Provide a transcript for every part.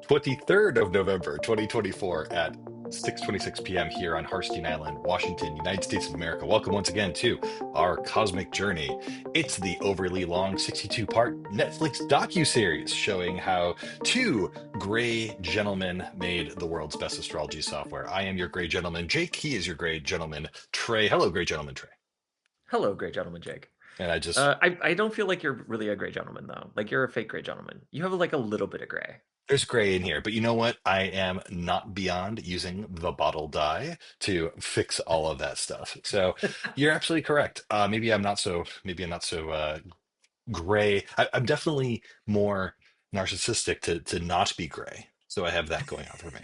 23rd of November, 2024 at 6:26 p.m. here on Harstine Island, Washington, United States of America. Welcome once again to our cosmic journey. It's the overly long 62-part Netflix docu-series showing how two gray gentlemen made the world's best astrology software. I am your gray gentleman, Jake. He is your gray gentleman, Trey. Hello, gray gentleman, Trey. Hello, great gentleman, Jake. And I just I don't feel like you're really a great gentleman though. Like you're a fake great gentleman. You have like a little bit of gray. There's gray in here, but you know what? I am not beyond using the bottle dye to fix all of that stuff. So you're absolutely correct. Maybe I'm not so gray. I'm definitely more narcissistic to not be gray. So I have that going on for me.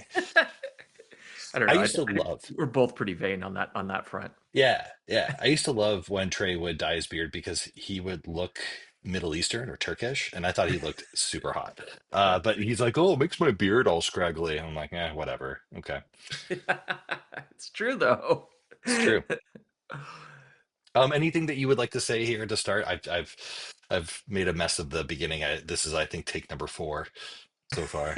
I don't I know. used to I think love, we're both pretty vain on that front. yeah. I used to love when Trey would dye his beard because he would look Middle Eastern or Turkish, and I thought he looked super hot. But he's like, "Oh, it makes my beard all scraggly." I'm like, whatever. Okay. It's true though. It's true. Anything that you would like to say here to start? I've made a mess of the beginning. This is, I think, take number four so far.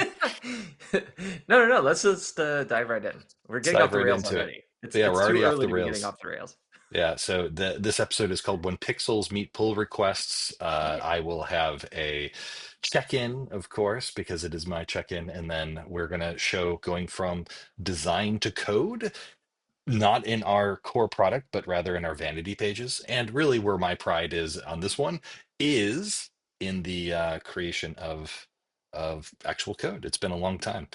No. Let's just dive right in. We're Let's getting off dive the right rails into it. already. But yeah, It's we're too already off early the to be getting rails. off the rails. Yeah, so this episode is called "When Pixels Meet Pull Requests." Yeah. I will have a check-in, of course, because it is my check-in, and then we're gonna show going from design to code, not in our core product, but rather in our vanity pages. And really, where my pride is on this one is in the creation of actual code. It's been a long time.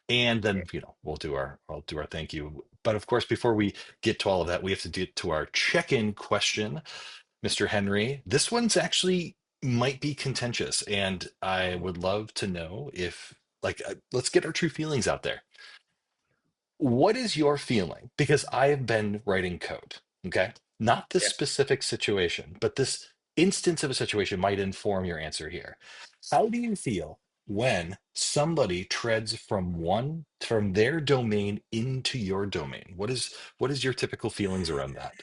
And then, I'll do our thank you. But of course, before we get to all of that, we have to get to our check-in question, Mr. Henry. This one's actually might be contentious, and I would love to know if, let's get our true feelings out there. What is your feeling? Because I have been writing code, okay? Not this Yeah. specific situation, but this instance of a situation might inform your answer here. How do you feel when somebody treads from their domain into your domain? What is your typical feelings around that?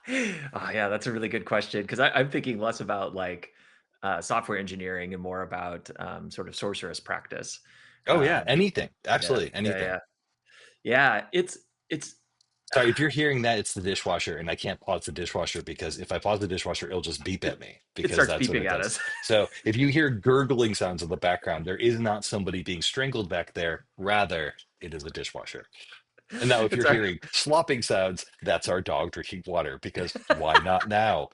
Oh, yeah, that's a really good question because I'm thinking less about like software engineering and more about sort of sorceress practice. Oh yeah, Um, anything. yeah, Absolutely yeah, anything. yeah, yeah. It's Sorry, if you're hearing that, it's the dishwasher, and I can't pause the dishwasher because if I pause the dishwasher, it'll just beep at me it because starts that's what beeping it at does. us. So if you hear gurgling sounds in the background, there is not somebody being strangled back there. Rather, it is a dishwasher. And now, if It's you're our hearing slopping sounds, that's our dog drinking water because why not now?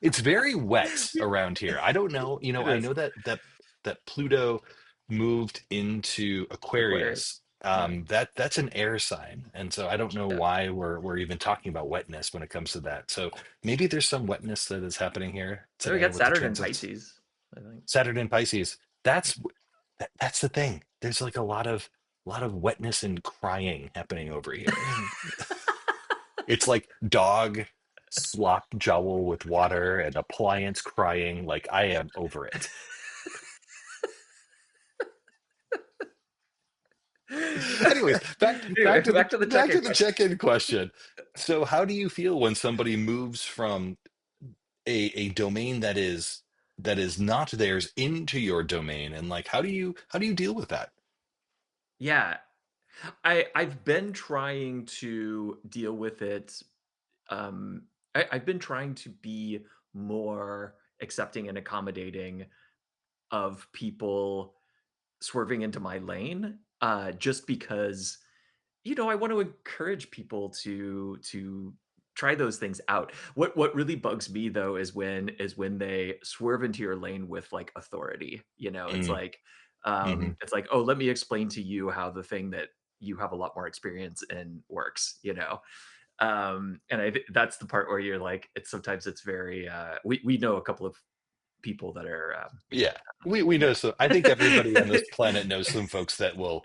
It's very wet around here. I don't know. it I is know that Pluto moved into Aquarius. Aquarius. Yeah, That's an air sign, and so I don't know yeah. why we're even talking about wetness when it comes to that. So maybe there's some wetness that is happening here Then we today got with the Saturn and transits. Pisces. I think. Saturn and Pisces. That's the thing. There's like a lot of wetness and crying happening over here. It's like dog slop jowl with water and appliance crying. Like I am over it. Anyways, back Anyway, back to the back to the back check-in to the question. check-in question. So how do you feel when somebody moves from a domain that is not theirs into your domain? And like how do you deal with that? Yeah, I've been trying to deal with it. I've been trying to be more accepting and accommodating of people swerving into my lane, just because I want to encourage people to try those things out. What really bugs me though is when they swerve into your lane with like authority. Mm, mhm. It's like, oh, let me explain to you how the thing that you have a lot more experience in works. And that's the part where you're like, it's very. We know a couple of people that are. Yeah, we Yeah. know. So I think everybody on this planet knows some folks that will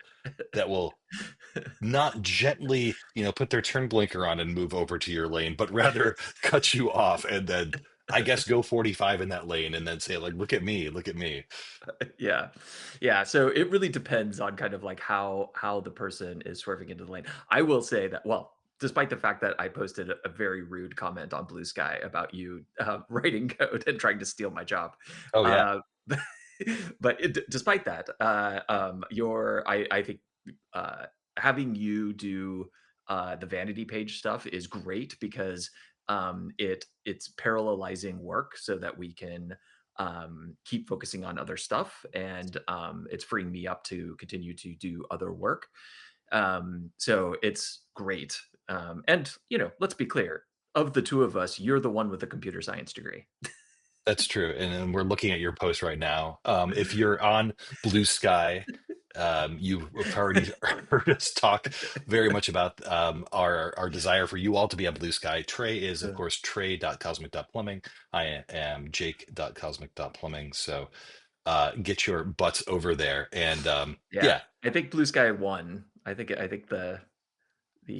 not gently, put their turn blinker on and move over to your lane, but rather cut you off and then I guess go 45 in that lane and then say like, look at me, look at me. Yeah. Yeah, so it really depends on kind of like how the person is swerving into the lane. I will say that, well, despite the fact that I posted a very rude comment on BlueSky about you, writing code and trying to steal my job, Oh yeah. uh, But despite that, I think uh, having you do the vanity page stuff is great because it's parallelizing work so that we can keep focusing on other stuff, and it's freeing me up to continue to do other work. So it's great. And let's be clear: of the two of us, you're the one with the computer science degree. That's true, and then we're looking at your post right now. If you're on Blue Sky, you have already heard us talk very much about our desire for you all to be on Blue Sky. Trey is, of Uh, course, trey.cosmic.plumbing. I am jake.cosmic.plumbing. So get your butts over there. And Yeah, yeah, I think BlueSky won. I think the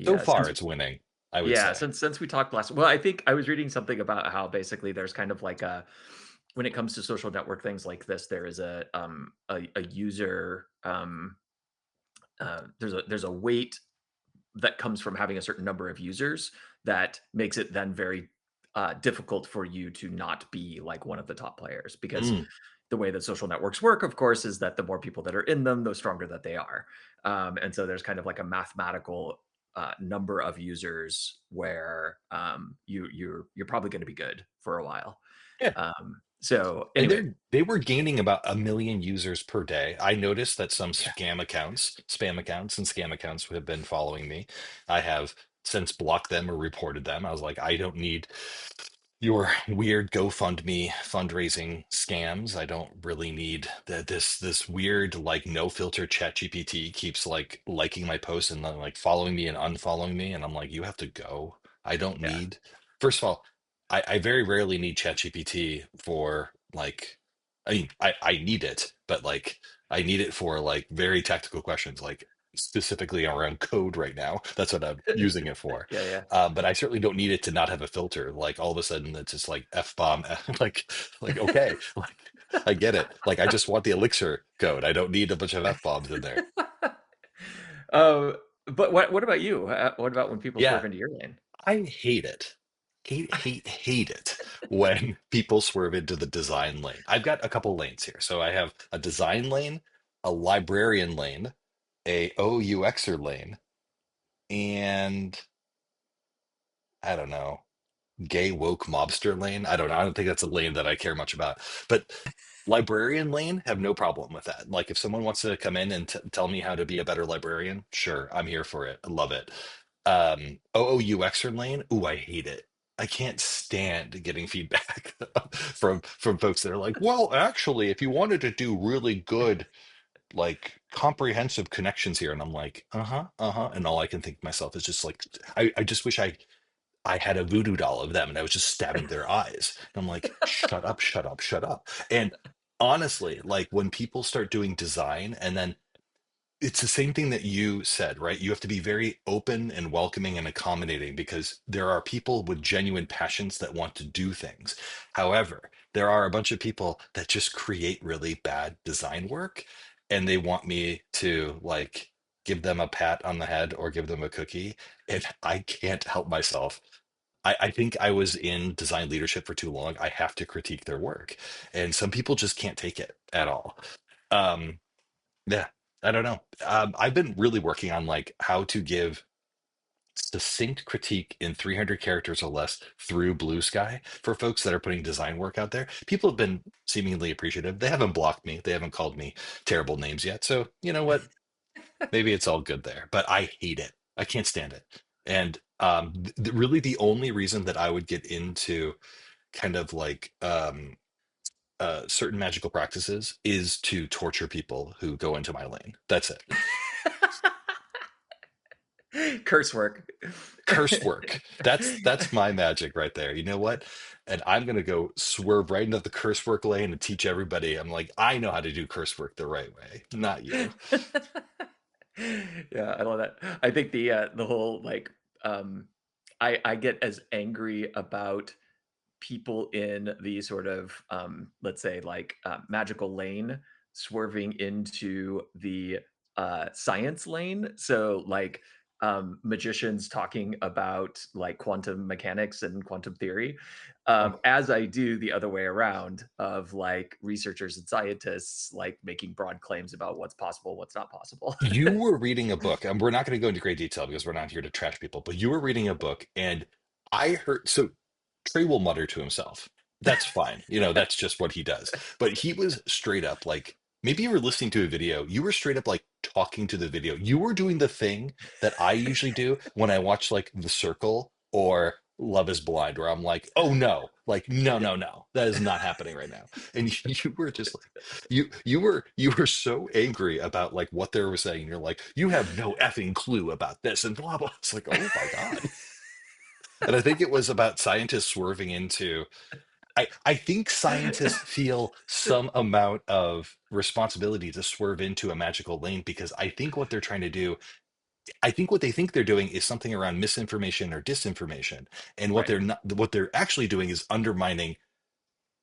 so far since it's winning, I would yeah, say. since we talked last, well, I think I was reading something about how basically there's kind of like a, when it comes to social network things like this, there is a user, there's a weight that comes from having a certain number of users that makes it then very difficult for you to not be like one of the top players, because Mm, the way that social networks work, of course, is that the more people that are in them, the stronger that they are. And so there's kind of like a mathematical number of users where you're probably going to be good for a while. yeah. So And anyway, they were gaining about 1 million users per day. I noticed that some spam accounts, and scam accounts have been following me. I have since blocked them or reported them. I was like, I don't need your weird GoFundMe fundraising scams. I don't really need this weird like no filter chat GPT keeps like liking my posts and then like following me and unfollowing me. And I'm like, you have to go. I don't yeah. need, first of all, I very rarely need ChatGPT for like, I mean, I need it, but like I need it for like very tactical questions, like specifically around code right now. That's what I'm using it for. Yeah, yeah. But I certainly don't need it to not have a filter. Like all of a sudden it's just like F bomb, like okay, like I get it. Like I just want the Elixir code. I don't need a bunch of F bombs in there. But what about you? What about when people swerve Yeah, into your lane? I hate it. Hate it when people swerve into the design lane. I've got a couple lanes here. So I have a design lane, a librarian lane, a OUXer lane, and I don't know, gay woke mobster lane. I don't know. I don't think that's a lane that I care much about. But librarian lane, have no problem with that. Like if someone wants to come in and tell me how to be a better librarian, sure, I'm here for it. I love it. OOUXer lane, ooh, I hate it. I can't stand getting feedback from folks that are like, well, actually, if you wanted to do really good, like comprehensive connections here, and I'm like, uh-huh, uh-huh. And all I can think to myself is just like, I just wish I had a voodoo doll of them and I was just stabbing their eyes. And I'm like, shut up, shut up, shut up. And honestly, like when people start doing design and then it's the same thing that you said, right? You have to be very open and welcoming and accommodating because there are people with genuine passions that want to do things. However, there are a bunch of people that just create really bad design work and they want me to like give them a pat on the head or give them a cookie. And I can't help myself. I think I was in design leadership for too long. I have to critique their work. And some people just can't take it at all. Um, yeah, I don't know. I've been really working on like how to give succinct critique in 300 characters or less through Blue Sky for folks that are putting design work out there. People have been seemingly appreciative. They haven't blocked me. They haven't called me terrible names yet. So you know what? Maybe it's all good there. But I hate it. I can't stand it. And really, the only reason that I would get into kind of like certain magical practices is to torture people who go into my lane. That's it. Curse work. Curse work. That's my magic right there. You know what? And I'm gonna go swerve right into the curse work lane and teach everybody. I'm like, I know how to do curse work the right way, not you. Yeah, I love that. I think the whole like I get as angry about people in the sort of let's say like magical lane swerving into the science lane. So like magicians talking about like quantum mechanics and quantum theory, Um, as I do the other way around of like researchers and scientists like making broad claims about what's possible, what's not possible. you were reading a book, and we're not going to go into great detail because we're not here to trash people, but you were reading a book, and I heard so Trey will mutter to himself. That's fine. That's just what he does. But he was straight up like, maybe you were listening to a video, you were straight up like talking to the video. You were doing the thing that I usually do when I watch like The Circle or Love is Blind, where I'm like, oh no, like, no, no, no, that is not happening right now. And you were just like, you were so angry about like what they were saying. You're like, you have no effing clue about this and blah blah. It's like, oh my God. And I think it was about scientists swerving into. I think scientists feel some amount of responsibility to swerve into a magical lane because I think what they're trying to do, I think what they think they're doing is something around misinformation or disinformation. And what Right. they're not, what they're actually doing is undermining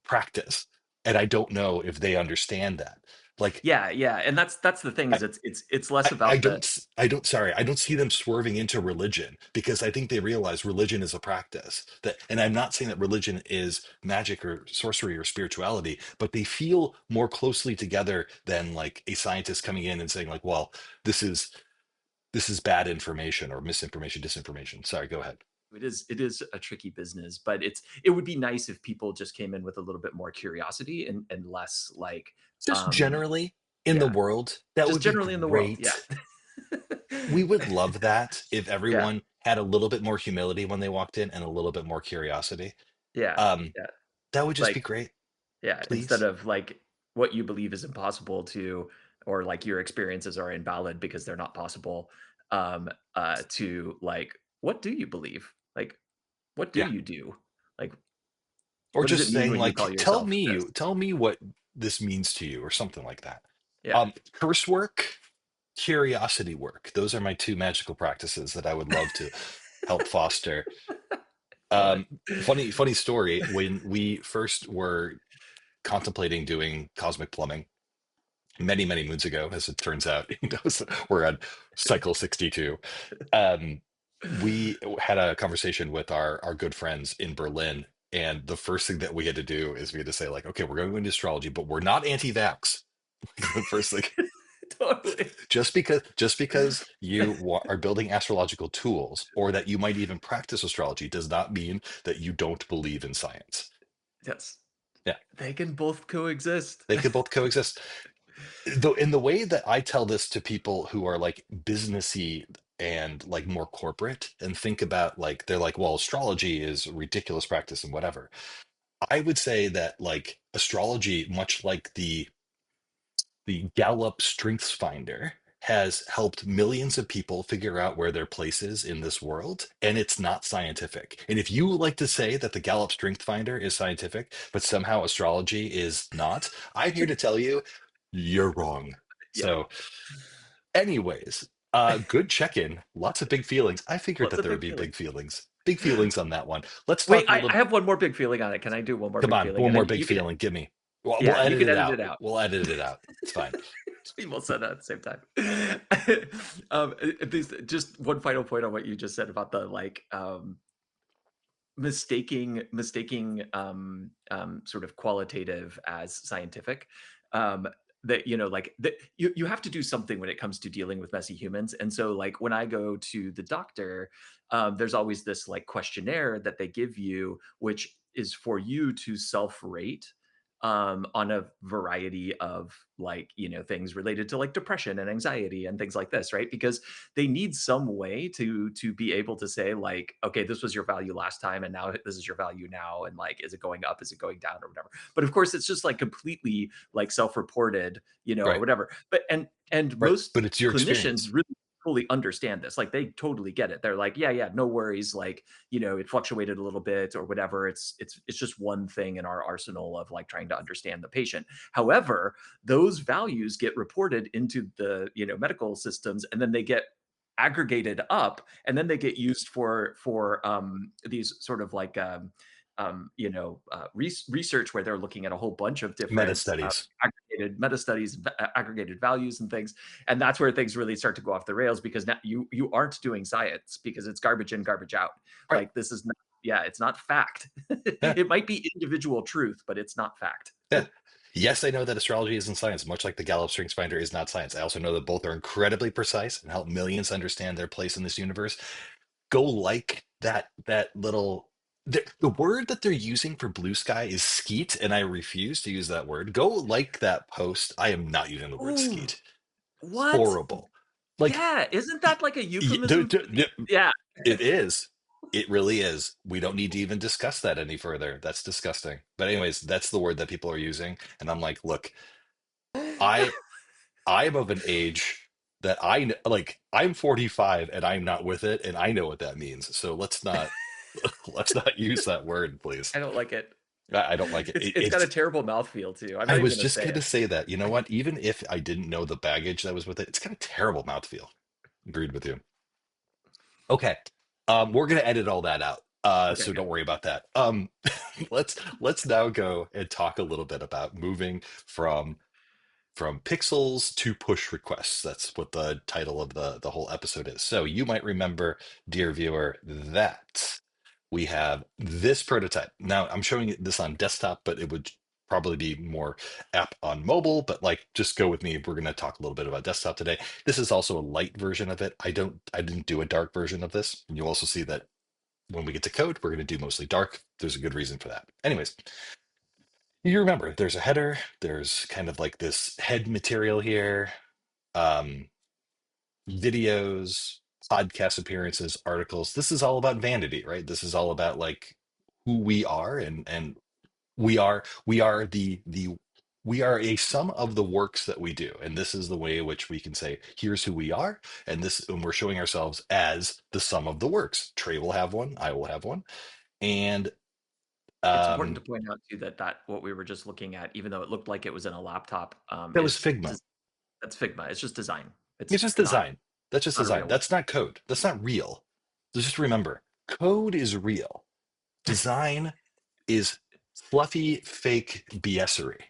practice. And I don't know if they understand that. Like, Yeah, yeah, and that's the thing is it's less I about the don't sorry, I don't see them swerving into religion because I think they realize religion is a practice that, and I'm not saying that religion is magic or sorcery or spirituality, but they feel more closely together than like a scientist coming in and saying like, well, this is bad information or misinformation, disinformation. Sorry, go ahead. it is a tricky business, but it would be nice if people just came in with a little bit more curiosity and less like, Just um generally in the yeah, world, that just would be generally in the world, yeah. great. We would love that if Yeah, everyone had a little bit more humility when they walked in and a little bit more curiosity. yeah, Um, yeah, that would just be like, great, yeah, instead please. of like what you believe is impossible to or like your experiences are invalid because they're not possible, to like, what do you believe? Like, what do Yeah. you do? Like, Or what does it just mean saying when you call like, tell yourself me, this? tell me what this means to you, or something like that. Yeah. Curse work, curiosity work. Those are my two magical practices that I would love to help foster. Love it. Funny story. When we first were contemplating doing cosmic plumbing many moons ago, as it turns out, so we're on cycle 62. Um, we had a conversation with our good friends in Berlin, and the first thing that we had to do is we had to say like, okay, we're going into astrology, but we're not anti-vax. The first thing, Totally. just because you are building astrological tools, or that you might even practice astrology, does not mean that you don't believe in science. Yes. Yeah, They can both coexist. they could both coexist. Though in the way that I tell this to people who are like businessy and like more corporate and think about like, they're like, well, astrology is a ridiculous practice and whatever. I would say that like astrology, much like the Gallup Strengths Finder, has helped millions of people figure out where their place is in this world, and it's not scientific. And if you like to say that the Gallup Strength Finder is scientific, but somehow astrology is not, I'm here to tell you you're wrong. Yep. So, anyways, good check-in. Lots of big feelings. I figured Lots that of there would big be feelings. big feelings. Big feelings on that one. Let's Wait, talk a I little. have one more big feeling on it. Can I do one more Come big on, feeling? one And more then big you can, feeling. Give me. We'll yeah, you edit can it edit it out. out. We'll edit it out. It's fine. People said that at the same time. This, just one final point on what you just said about the like, mistaking sort of qualitative as scientific. um that, like that you have to do something when it comes to dealing with messy humans. And so like when I go to the doctor, there's always this like questionnaire that they give you, which is for you to self rate on a variety of like, things related to like depression and anxiety and things like this, right? Because they need some way to be able to say like, okay, this was your value last time and now this is your value now, and like, is it going up, is it going down, or whatever. But of course it's just like completely like self-reported, or Right. whatever. And Right. most But it's your clinicians experience. really fully understand this. Like they totally get it. They're like, yeah, yeah, no worries. Like, it fluctuated a little bit or whatever. It's just one thing in our arsenal of like trying to understand the patient. However, those values get reported into the, medical systems, and then they get aggregated up, and then they get used for these sort of like, research where they're looking at a whole bunch of Meta different studies. aggregated meta studies, aggregated values and things, and that's where things really start to go off the rails because now you aren't doing science because it's garbage in, garbage out. Right. Like this is not, yeah, it's not fact. Yeah. It might be individual truth, but it's not fact. Yeah. Yes, I know that astrology isn't science, much like the Gallup Strengths Finder is not science. I also know that both are incredibly precise and help millions understand their place in this universe. Go like that little the word that they're using for blue sky is skeet, and I refuse to use that word. Go like that post. I am not using the word Oh, skeet. It's what? horrible. Like Yeah, isn't that like a euphemism for the yeah. it is. It really is. We don't need to even discuss that any further. That's disgusting. But anyways, that's the word that people are using, and I'm like, look, I I'm of an age that like I'm 45 and I'm not with it, and I know what that means. So let's not let's not use that word, please. I don't like it. I don't like it. It's got a terrible mouthfeel too. I'm I not even was gonna just say going to it. say that. You know what? Even if I didn't know the baggage that was with it, it's got a terrible mouthfeel. Agreed with you. Okay. We're gonna edit all that out. Okay, So good. don't worry about that. Let's now go and talk a little bit about moving from pixels to push requests. That's what the title of the whole episode is. So you might remember, dear viewer, that we have this prototype. Now I'm showing this on desktop, but it would probably be more app on mobile, but like just go with me. We're going to talk a little bit about desktop today. This is also a light version of it. I didn't do a dark version of this. And you'll also see that when we get to code, we're going to do mostly dark. There's a good reason for that. Anyways, you remember there's a header, there's kind of like this head material here, um, videos, podcast appearances, articles. This is all about vanity, right? This is all about like who we are, and we are the we are a sum of the works that we do, and this is the way in which we can say here's who we are, and we're showing ourselves as the sum of the works. Trey will have one, I will have one, and It's important to um point out too that what we were just looking at, even though it looked like it was in a laptop, that was is Figma. that's Figma. It's just design. It's It's just design. That's just not a design. real one. That's not code. That's not real. So just remember, code is real. Design is fluffy, fake BSery.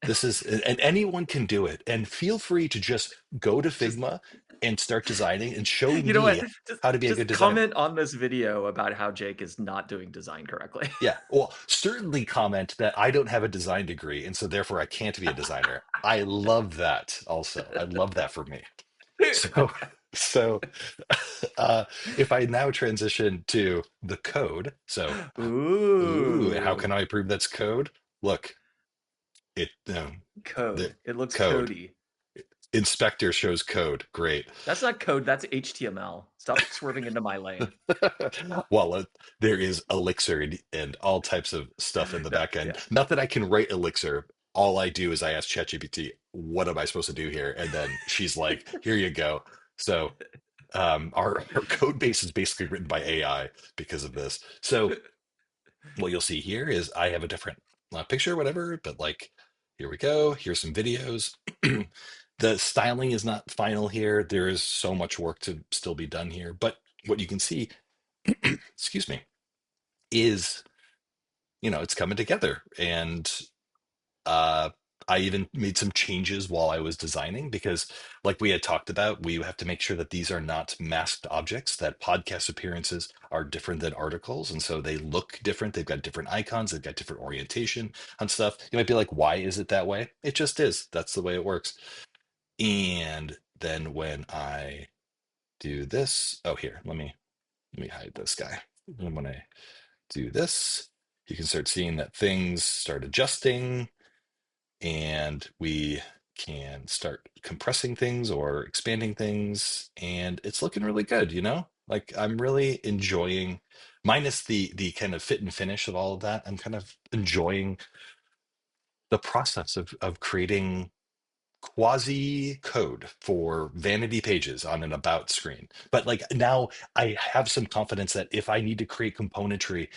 This is, and anyone can do it. And feel free to just go to Just Figma and start designing and show you know what? me how to be a good Just designer. comment on this video about how Jake is not doing design correctly. Yeah. Well, certainly comment that I don't have a design degree, and so therefore I can't be a designer. I love that also. I love that for me. So, so uh, if I now transition to the code, so how Ooh, can I prove that's code? Look, the code. It looks code cody. inspector shows code. Great. That's not code, that's HTML. Stop swerving into my lane. Well, there is Elixir and all types of stuff in the No, back end. yeah. Not that I can write Elixir. All I do is I ask ChatGPT, what am I supposed to do here? And then she's like, here you go. So our code base is basically written by AI because of this. So what you'll see here is I have a different picture, whatever, but like, here we go. Here's some videos. The styling is not final here. There is so much work to still be done here. But what you can see, excuse me, is, it's coming together. And uh, I even made some changes while I was designing because, like we had talked about, we have to make sure that these are not masked objects, that podcast appearances are different than articles. And so they look different. They've got different icons, they've got different orientation on stuff. You might be like, why is it that way? It just is. That's the way it works. And then when I do this, oh, here, let me hide this guy. And when I do this, you can start seeing that things start adjusting and we can start compressing things or expanding things, and it's looking really good, like I'm really enjoying, minus the kind of fit and finish of all of that. I'm kind of enjoying the process of creating quasi code for vanity pages on an about screen. But like now I have some confidence that if I need to create componentry,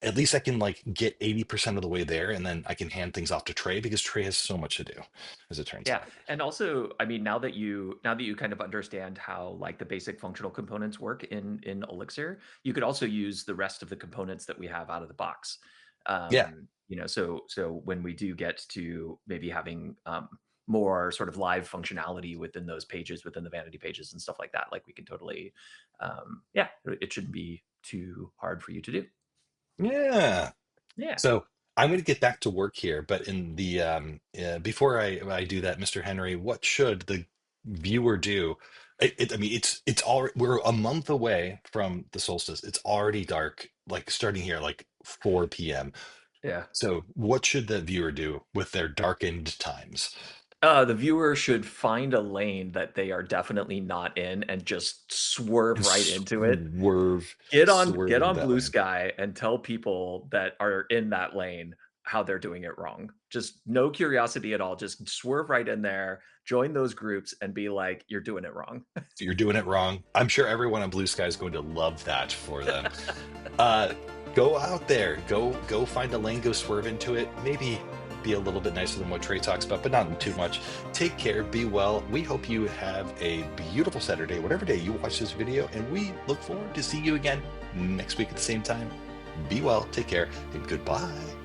at least I can like get 80% of the way there, and then I can hand things off to Trey because Trey has so much to do, as it turns Yeah, out. and also, I mean, now that you kind of understand how like the basic functional components work in Elixir, you could also use the rest of the components that we have out of the box. Yeah. So when we do get to maybe having more sort of live functionality within those pages, within the vanity pages and stuff like that, like we can totally, yeah, it shouldn't be too hard for you to do. Yeah. Yeah, So I'm going to get back to work here, but in the before I do that, Mr. Henry, what should the viewer do? I mean, it's already we're a month away from the solstice. It's already dark, like starting here, like 4 p.m. yeah. So what should the viewer do with their darkened times? The viewer should find a lane that they are definitely not in and just And swerve right into it. swerve Get into on that Blue lane. Sky and tell people that are in that lane how they're doing it wrong. Just no curiosity at all. Just swerve right in there, join those groups, and be like, "You're doing it wrong." You're doing it wrong. I'm sure everyone on Blue Sky is going to love that for them. Uh, go out there, go find a lane, go swerve into it. Maybe be a little bit nicer than what Trey talks about, but not too much. Take care, be well. We hope you have a beautiful Saturday, whatever day you watch this video, and we look forward to seeing you again next week at the same time. Be well, take care, and goodbye.